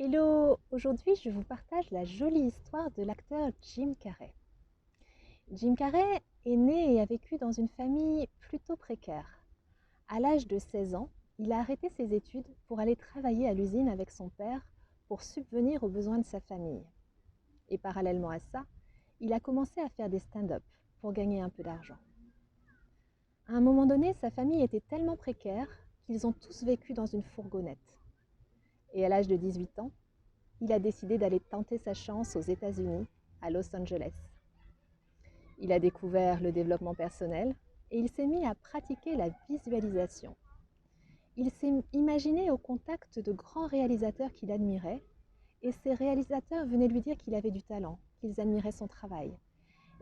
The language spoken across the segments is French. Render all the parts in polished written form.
Hello, aujourd'hui je vous partage la jolie histoire de l'acteur Jim Carrey. Jim Carrey est né et a vécu dans une famille plutôt précaire. À l'âge de 16 ans, il a arrêté ses études pour aller travailler à l'usine avec son père pour subvenir aux besoins de sa famille. Et parallèlement à ça, il a commencé à faire des stand-up pour gagner un peu d'argent. À un moment donné, sa famille était tellement précaire qu'ils ont tous vécu dans une fourgonnette. Et à l'âge de 18 ans, il a décidé d'aller tenter sa chance aux États-Unis, à Los Angeles. Il a découvert le développement personnel et il s'est mis à pratiquer la visualisation. Il s'est imaginé au contact de grands réalisateurs qu'il admirait et ces réalisateurs venaient lui dire qu'il avait du talent, qu'ils admiraient son travail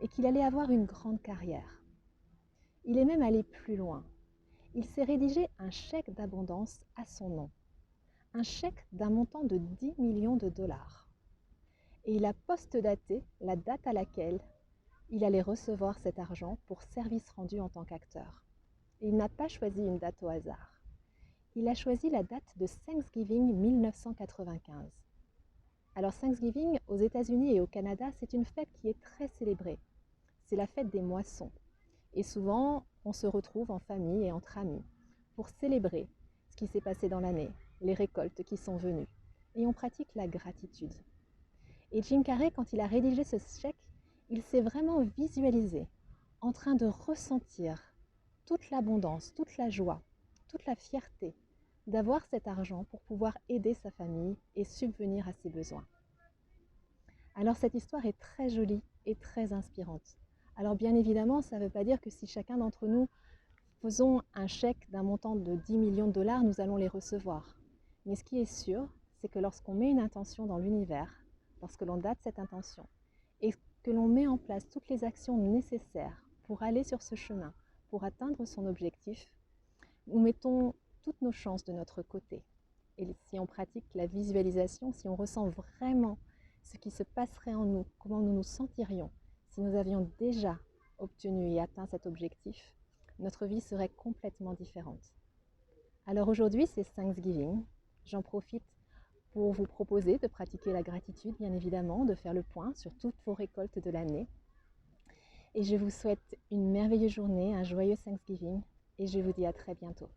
et qu'il allait avoir une grande carrière. Il est même allé plus loin. Il s'est rédigé un chèque d'abondance à son nom, un chèque d'un montant de 10 millions de dollars. Et il a post-daté la date à laquelle il allait recevoir cet argent pour service rendu en tant qu'acteur. Et il n'a pas choisi une date au hasard. Il a choisi la date de Thanksgiving 1995. Alors Thanksgiving, aux États-Unis et au Canada, c'est une fête qui est très célébrée. C'est la fête des moissons. Et souvent, on se retrouve en famille et entre amis pour célébrer ce qui s'est passé dans l'année, les récoltes qui sont venues. Et on pratique la gratitude. Et Jim Carrey, quand il a rédigé ce chèque, il s'est vraiment visualisé en train de ressentir toute l'abondance, toute la joie, toute la fierté d'avoir cet argent pour pouvoir aider sa famille et subvenir à ses besoins. Alors cette histoire est très jolie et très inspirante. Alors bien évidemment, ça ne veut pas dire que si chacun d'entre nous faisons un chèque d'un montant de 10 millions de dollars, nous allons les recevoir. Mais ce qui est sûr, c'est que lorsqu'on met une intention dans l'univers, lorsque l'on date cette intention et que l'on met en place toutes les actions nécessaires pour aller sur ce chemin, pour atteindre son objectif, nous mettons toutes nos chances de notre côté. Et si on pratique la visualisation, si on ressent vraiment ce qui se passerait en nous, comment nous nous sentirions si nous avions déjà obtenu et atteint cet objectif, notre vie serait complètement différente. Alors aujourd'hui, c'est Thanksgiving. J'en profite pour vous proposer de pratiquer la gratitude, bien évidemment, de faire le point sur toutes vos récoltes de l'année. Et je vous souhaite une merveilleuse journée, un joyeux Thanksgiving, et je vous dis à très bientôt.